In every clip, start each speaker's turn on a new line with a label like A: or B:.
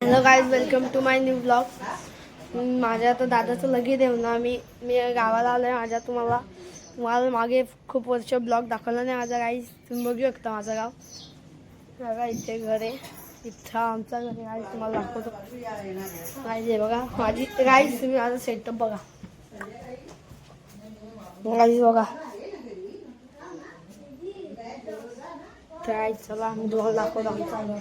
A: Hello guys, welcome to my new blog. माझ्या आता दादाचं लगीन आहे ना. मी गावाला आलो आहे. तुम्हाला मागे खूप वर्ष ब्लॉग दाखवला नाही माझा. गाईज तुम्ही बघू शकता माझं गाव. बघा इथे घर आहे. इथं आमचा घर आहे गाईज. तुम्हाला दाखवतो गाईज. हे बघा माझी गाईज. तुम्ही माझा सेटअप बघा गाईज. बघा तर गाईज चला मी तुम्हाला दाखवतो आमचा घर.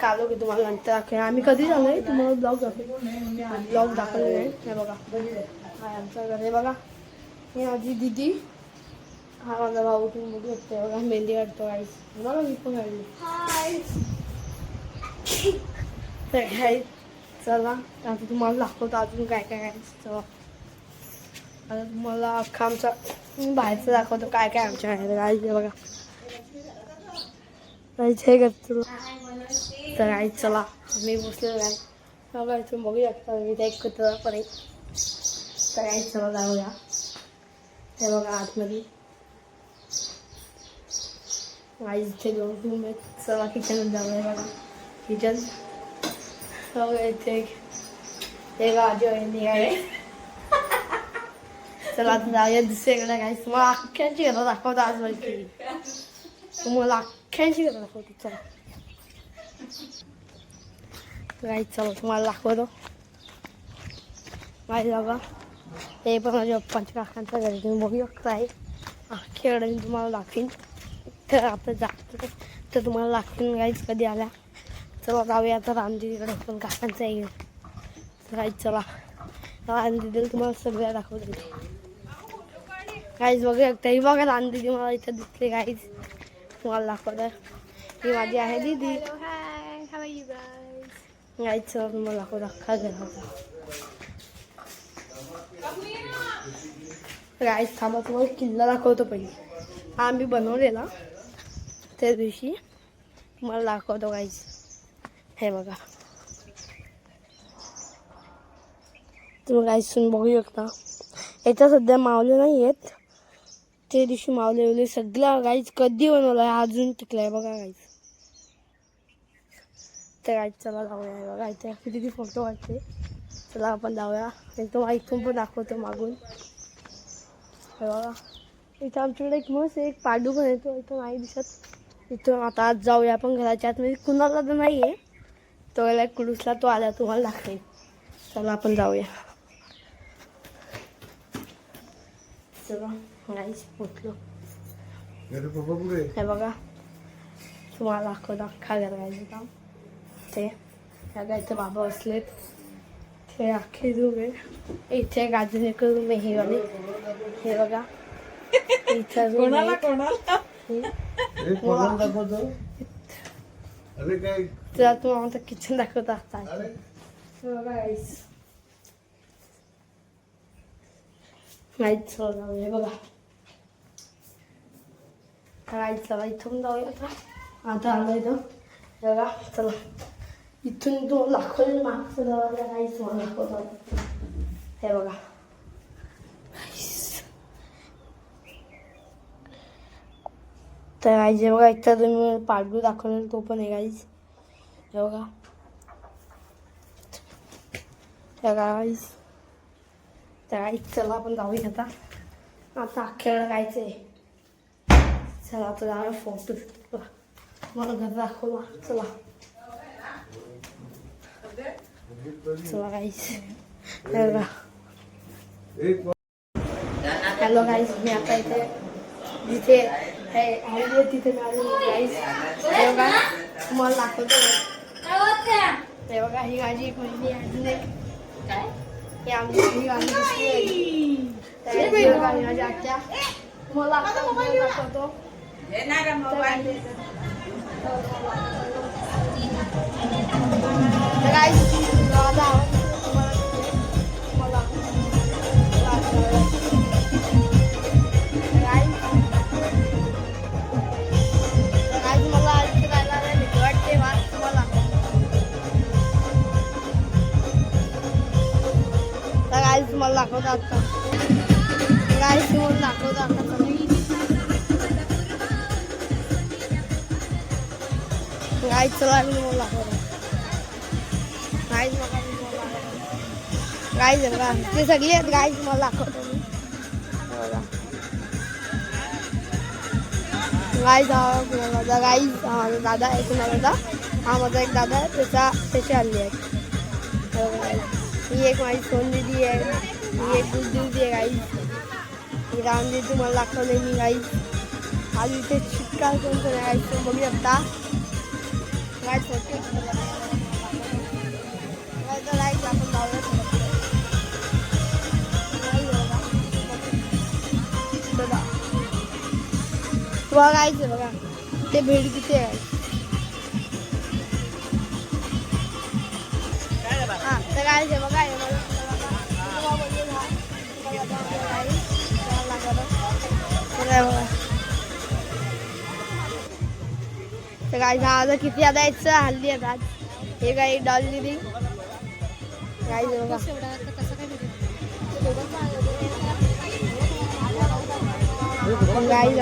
A: कालो की तुम्हाला नंतर दाखवेन. आम्ही कधी झालोय तुम्हाला ब्लॉग दाखवले नाही. हे बघा हा आमचं घर आहे. बघा ही माझी दिदी, हा माझा भाऊ. तुम्ही बघू शकता. बघा मेहंदी काढतो गाईस. बघा मी पण काढली. तर गाईस चला आता तुम्हाला दाखवतो अजून काय काय गाईस. चला आता तुम्हाला अख्खा आमचा बाहेरचं दाखवतो काय काय आमच्या घरात गाईस. बघा हे करतो. तर आई चला मी बसलेलो आहे. बघा इथून बघू शकता मी ते एक कुत्रा पण आहे. तर आई चला जाऊया. हे बघा आतमध्ये आई इथे 2 रूम आहेत. चला किचनमध्ये जाऊया. बघा किचन. बघा इथे एक आजी आहे. चला आता जाऊया दुसरीकडे. काय तुम्हाला अख्ख्यांची घरं दाखवतो आज. माहिती तुम्हाला अख्ख्यांची घरं दाखवतो. चला गाईज चला तुम्हाला दाखवतो. माझी बघा हे पण माझ्या पप्पांच्या काकांचं घर. तुम्ही बघू शकता आहे. अख्ख्याकडे मी तुम्हाला दाखवीन. तर आता जातो तर तुम्हाला दाखवीन गाईज कधी आल्या. चला जाऊया आता रामदीदीकडे. पण काकांचं आहे. तर गाईज चला रामदीदीला तुम्हाला सगळ्या दाखवतो. गाईज बघू शकता. ही बघा रामदीदी मला इथं दिसते गाईज. तुम्हाला दाखवतो. ही माझी आहे दीदी. गाईज चला तुम्हाला दाखवतो अख्खा घर होता. गाईज थांबा तुम्हाला किल्ला दाखवतो पहिले. हा आम्ही बनवलेला त्या दिवशी. तुम्हाला दाखवतो गाईज. हे बघा तुम्ही गाईज बघू शकता. याच्या सध्या मावले नाही आहेत. त्या दिवशी मावले सगळं गाईज कधी बनवलं आहे अजून टिकलाय. बघा गाईज. तर गाईज चला जाऊया. बघा इथे किती फोटो काढते. चला आपण जाऊया. तुम्हाला इथून पण दाखवतो मागून. हे बघा इथं आमच्याकडे एक मस्त एक पाडू पण येतो. इथं नाही दिसत. इथून आता आज जाऊया आपण घराच्या आतमध्ये. कुणाला तर नाही आहे तो याला कुडूसला. तो आला तुम्हाला दाखवेल. चला आपण जाऊया. चला गाईस पोचलो. हे बघा तुम्हाला दाखवतो अख्खा घर गायचं काम. ते ह्या गायचे बाबा बसलेत. ते अख्खे रूम आहे. इथे गाजून एक रूम आहे. हे वाले हे बघा इथं रूम आहे. तुला तुम्हाला किचन दाखवतो आता. बघा गाईस नाहीच जाऊया. बघा गाईस चला इथून जाऊया. आता आलो इथं. बघा चला इथून तो दाखवलं मागचं दरवाजा. गाईस मला दाखवतो. हे बघा तर गाईस. बघा एकदा तुम्ही पाडू दाखवलं तो पण आहे गाईस. हे बघा गाईस. तर गाईस चला आपण जाऊया आता. आता अख्ख्याला जायचं आहे. चला आता जाऊया फोटो शूट. मला घर दाखवला. चला चला गाईस. हॅलो गाईस. मी आता इथे जिथे आहे तिथे गाईस. हे बघा तुम्हाला दाखवतो. हे बघा ही माझी एक मुलगी अजून एक काय हे आमची गाणी दिसली. माझ्या आत्या तुम्हाला दाखवतो. तुम्हाला दाखवतो आता. गाईस तुम्हाला दाखवतो आता. गाईज चला मी तुम्हाला दाखवतो. गाईज बघा मी तुम्हाला दाखवतो. गाईज बघा ते सगळे आहेत. गाईज तुम्हाला दाखवतो मी. बघा गाईज हा माझा गाईज माझा दादा आहे. तुम्हाला दादा हा माझा एक दादा आहे. त्याचे हल्ली आहेत. ही एक माझी सोन दिदी आहे. ही एक दूध दिदी आहे. गाईज ही रामदिदी तुम्हाला दाखवले मी. गाईज आज इथे चिक्कार कोण कोण आहे गाईज बघू शकता. गाईज फोटो गाईज आपण लावलं बघा. बघा गाईज बघा ते भेड किती आहे. हां तर गाईज बघा आहे मला तर गाईज आज किती आता यायचं हल्ली आहेत आज. हे काही डॉल दिदी गाईज बघा गाईज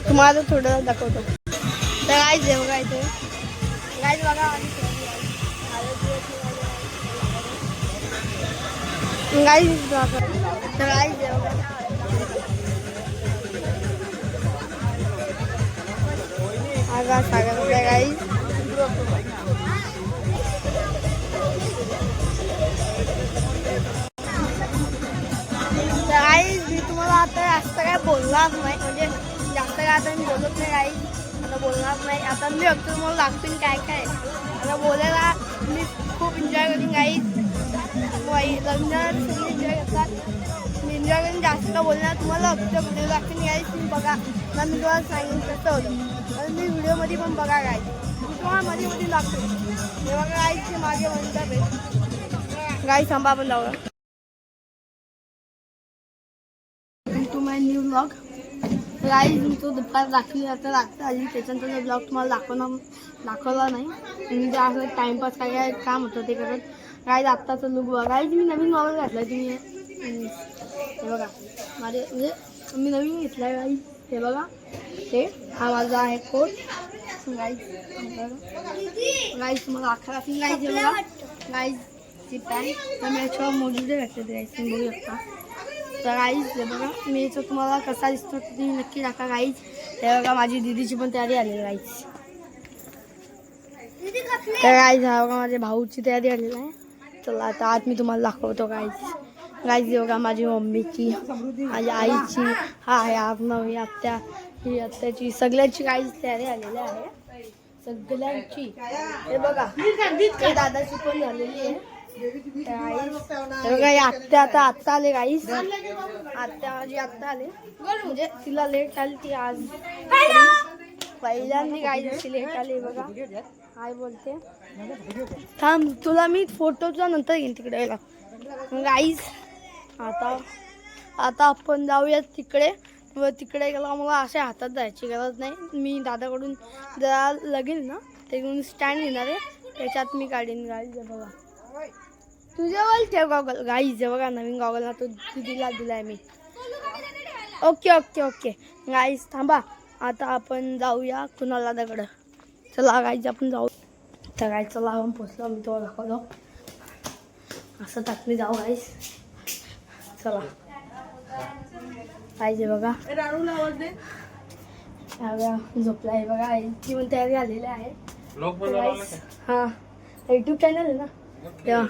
A: तुम्हाला थोडं दाखवतो. तर गाईज आहे बघा इथे. गाईज बघा गाईज तर गाईज आहे बघा. आगा सागर गाईज मी तुम्हाला आता जास्त काय बोलणार नाही. म्हणजे जास्त काय आता मी बोलत नाही. गाईज आता बोलणार नाही. आता मी फक्त तुम्हाला दाखवीन काय काय आता बोलायला. मी खूप एन्जॉय करीन गाईज. लग्नात सगळे एन्जॉय करतात. मी एन्जॉय करून जास्त बोलणार. तुम्हाला फक्त व्हिडिओ दाखवीन गाईज. तुम्ही बघा ना मी तुम्हाला सांगेन कसं होतं. आणि मी व्हिडिओमध्ये पण बघा गाईज. मी तुम्हाला मध्ये मध्ये दाखवेन. हे बघा गाईजचे मागे म्हणतात आहे. गाईज थांबा आपण जाऊया. To my new blog. Guys मी तो दुपार दाखवली आता रात्र आली. त्याच्यानंतर ब्लॉग तुम्हाला दाखवला नाही. म्हणजे असं टाईमपास काय काय काम होतं ते करत. गाईज आत्ताचं लुक बघा. गाईज मी नवीन मोबाईल घातला आहे. तुम्ही हे बघा माझे म्हणजे मी नवीन घेतला आहे. गाईज हे बघा ते हा माझा आहे कोट. गाईज गाईज तुम्हाला अकरा गाईज हे बघा. गाईज ती पॅन्ट तर मी याच्यावर मोजून घातले ते. गाईज तुम्ही बघू शकता. तर गाईज हे बघा मी याचं तुम्हाला कसा दिसतो तुम्ही नक्की टाका. गाईज हे बघा माझी दिदीची पण तयारी आली आहे. गाईज तर गाईज हा बघा माझ्या भाऊची तयारी आलेली आहे. चला आता आज मी तुम्हाला दाखवतो. गाईज बघा माझी मम्मीची माझ्या आईची हा आहे आत्मा ही आत्या ही आत्याची सगळ्यांची गाईज तयारी आलेली आहे. सगळ्यांची हे बघा हे दादाची पण झालेली आहे. हे बघा आत्या आत्ता आले. गाईज आत्या माझी आत्ता आले. म्हणजे तिला लेट आली ती आज पहिल्यांदा. गाईज अशी लेट आली. बघा काय बोलते थांब तुला मी फोटोचा नंतर घेईन तिकडे. गाईज आता आपण जाऊया तिकडे. तिकडे गेला मला अशा हातात जायची गरज नाही. मी दादाकडून जरा लगेल ना ते घेऊन स्टँड घेणार आहे. त्याच्यात मी काढीन. गाईज बघा तुझ्यावर ठेव गॉगल. गाईज बघा नवीन गॉगल ना तो दिदीला दिलाय मी. ओके ओके ओके गाईज थांबा आता आपण जाऊया कुणाल दादाकडं. चला गाईज आपण जाऊ. तर गाईज चला आपण पोचलो. मी तुम्हाला दाखवतो असं टाकली जाऊ. गाईज चला पाहिजे बघा झोपला आहे बघा. ती पण तयारी आलेली आहे. हां यूट्यूब चॅनल आहे ना तेव्हा.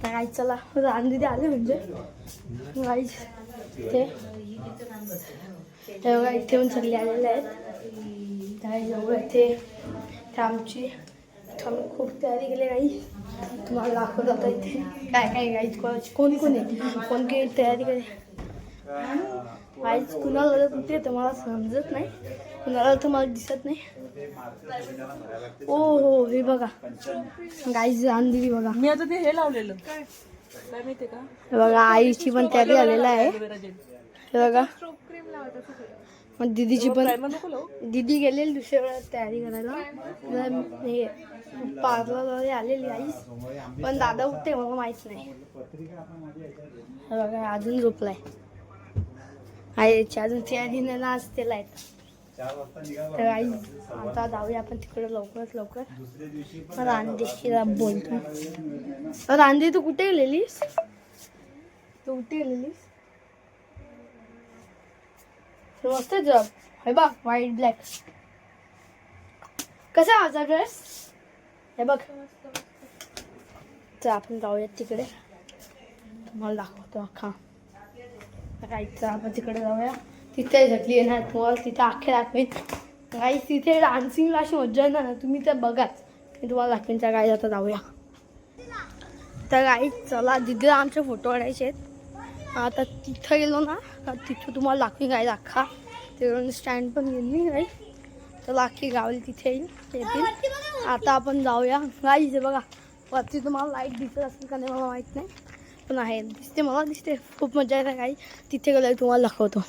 A: तर गाईज चला रानदिदी आले म्हणजे गाईज ते बघा इथे पण सगळे आलेले आहेत. त्याच्यामुळे इथे आमची आम्ही खूप तयारी केली. गाईज तुम्हाला दाखवत आता इथे काय काय गाईज कोण कोण आहे कोण काही तयारी केली. गाईज कुणाला कुठे तर मला समजत नाही. कुणाला तर मला दिसत नाही. ओ हो हे बघा गाईज रानदिदी बघा.
B: मी आता ते हे लावलेलं काय माहिती का.
A: हे बघा आईची पण तयारी आलेला आहे. हे बघा मग दीदीची पण दीदी गेलेली दुसऱ्या वेळेस तयारी करायला. हे पार्लरवाले आलेली आईस पण दादा उठते मला माहीत नाही. हे बघा अजून झोपलाय. आहे अजून चेअरने ना आज त्याला येतं. तर आई आता जाऊया आपण तिकडे लवकरात लवकर. रानदेशीला बोलतो. रानदे तू कुठे गेलेलीस? मस्त जॉब हे बघ, व्हाईट ब्लॅक. कसा माझा ड्रेस हे बघ. तर आपण जाऊयात तिकडे, तुम्हाला दाखवतो अख्खा. राहायचं आपण तिकडे जाऊया. तिथे झटली येणार तुम्हाला, तिथे अख्खे दाखवेन. गाईज तिथे डान्सिंगला अशी मज्जा येणार ना, तुम्ही ते बघाच. मी तुम्हाला दाखवेन. त्या गाईज आता जाऊया. तर गाईज चला, दिदीला आमचे फोटो काढायचे आहेत. आता तिथं गेलो ना तर तिथं तुम्हाला दाखवीन गाईज अख्खा. तिकडून स्टँड पण गेली गाई. तर अख्खी गावली तिथे येतील. आता आपण जाऊया. गाईज बघा वरती तुम्हाला लाईट दिसत असेल का नाही मला माहीत नाही, पण आहे दिसते, मला दिसते. खूप मजा येते गाई. तिथे गेलं तुम्हाला दाखवतो.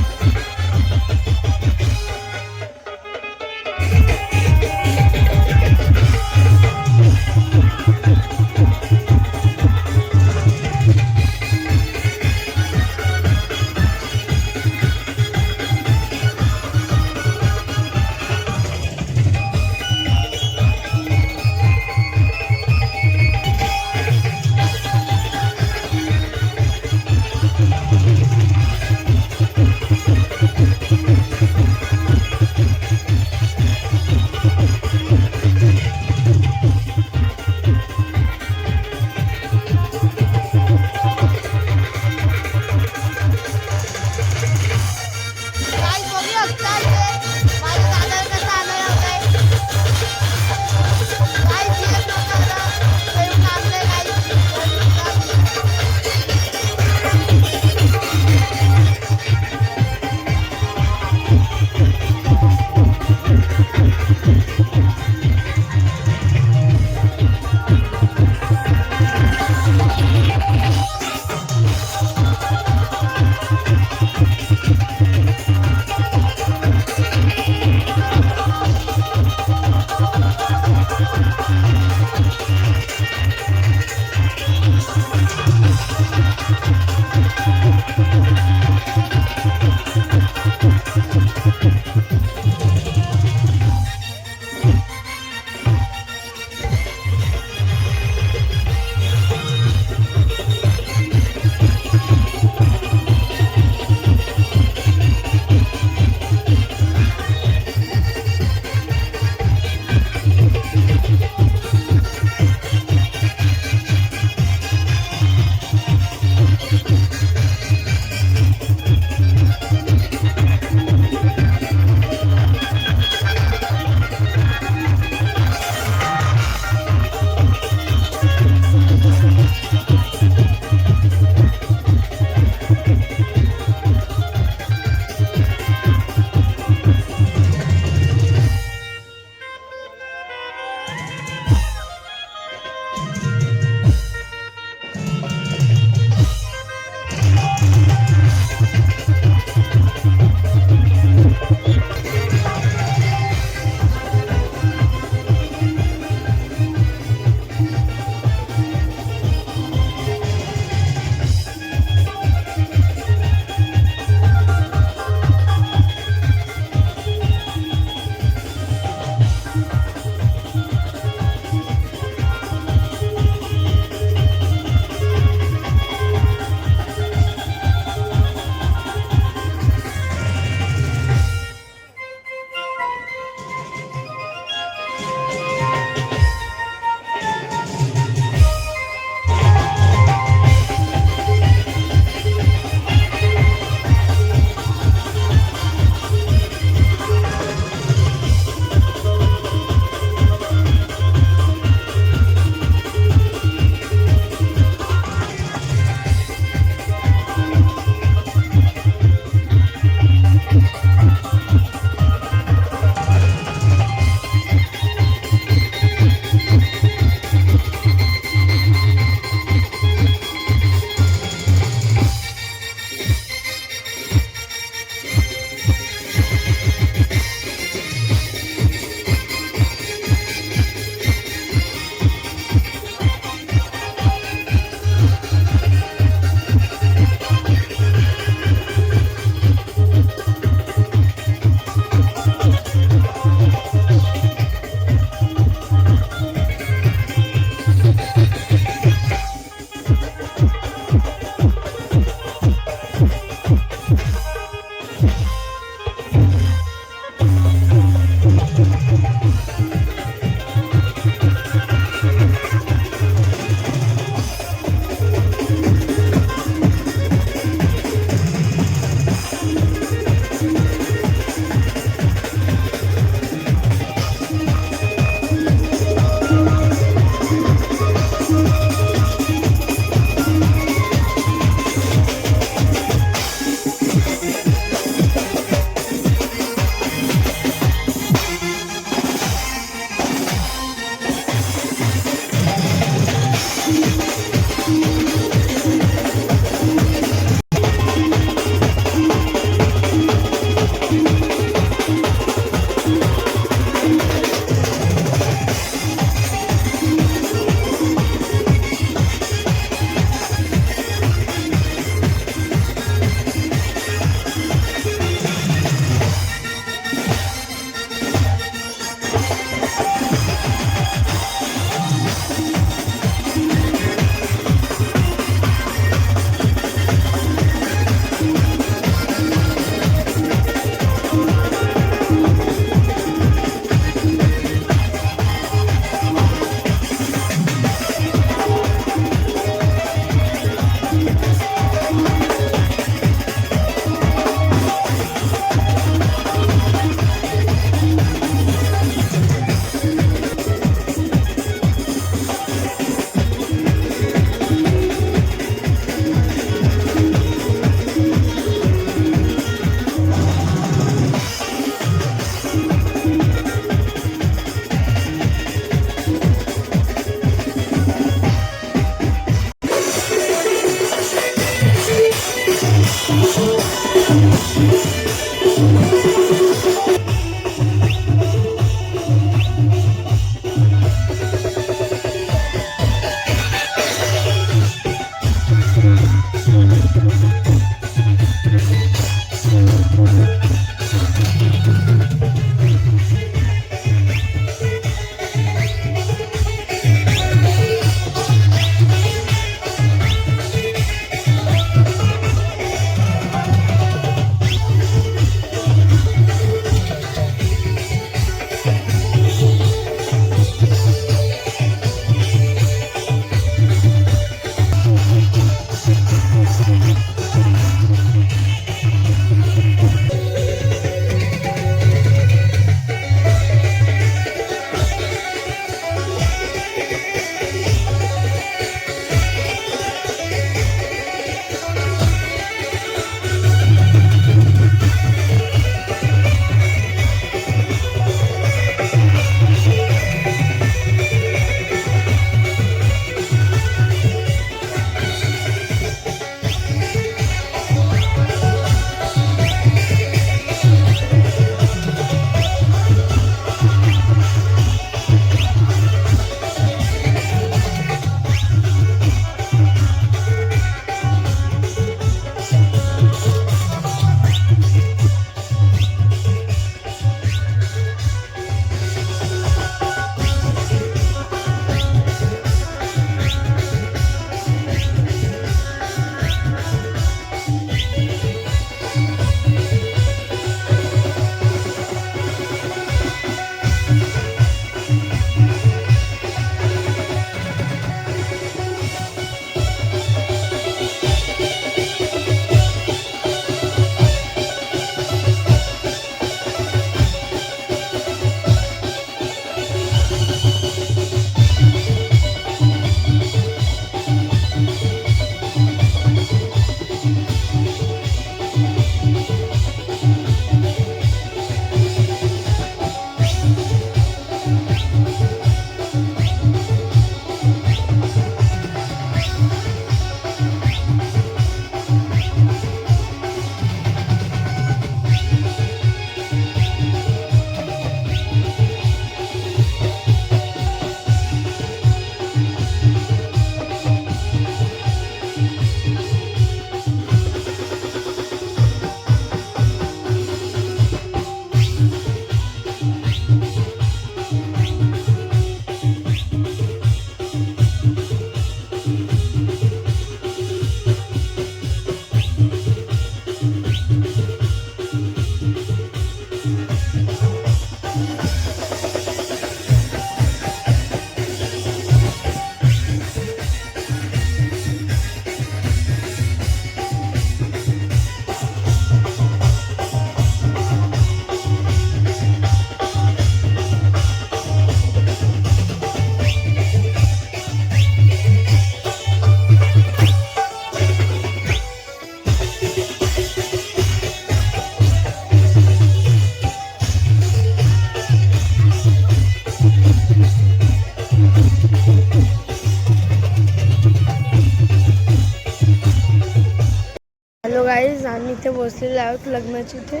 A: बसलेले आहोत लग्नाची इथे.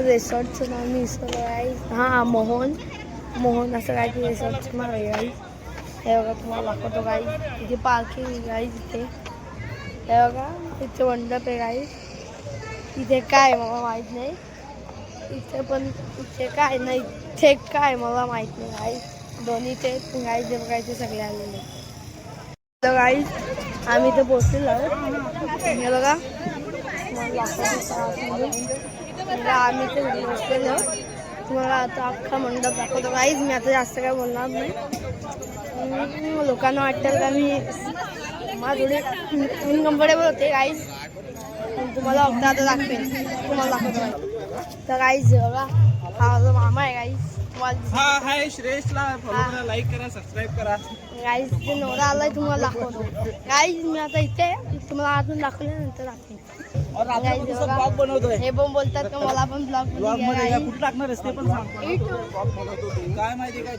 A: रिसॉर्टचं नाव मी विसरलो आहे. हां, मोहन असं काय ते रिसॉर्टचं नाव आहे गाईज. हे बघा तुम्हाला दाखवतो गाईज. इथे पार्किंग आहे गाईज. इथे हे बघा इथे मंडप आहे गाईज. इथे काय मला माहीत नाही. इथे पण इथे काय नाही. इथे काय मला माहीत नाही गाईज. दोन्ही ते गाईज जे बघायचे सगळे आलेले. तर गाईज आम्ही इथे पोचलेलो आहोत. हे बघा आम्ही ते बसलेलो. तुम्हाला आता अख्खा मंडप दाखवतो गाईज. मी आता जास्त काय बोलणार नाही. लोकांना वाटेल का मी मला थोडी अनकम्फर्टेबल होते गाईज. तुम्हाला फक्त आता दाखवेन. तुम्हाला दाखवतो. तर गाईज बघा हा माझा मामा आहे गाईज.
C: हा हाय श्रेयसला फॉलो करा, लाईक करा, सबस्क्राइब करा.
A: गाईज ते नवरा आलाय तुम्हाला दाखवतो. गाईज मी आता इथे तुम्हाला अजून दाखवल्यानंतर दाखवेन.
C: और आपण कसं ब्लॉग बनवतोय.
A: हे पण बोलतात का मला पण ब्लॉग
C: ब्लॉग मध्ये कुठे टाकणार आहेस ते पण सांग.
A: YouTube.
C: काय माहिती काय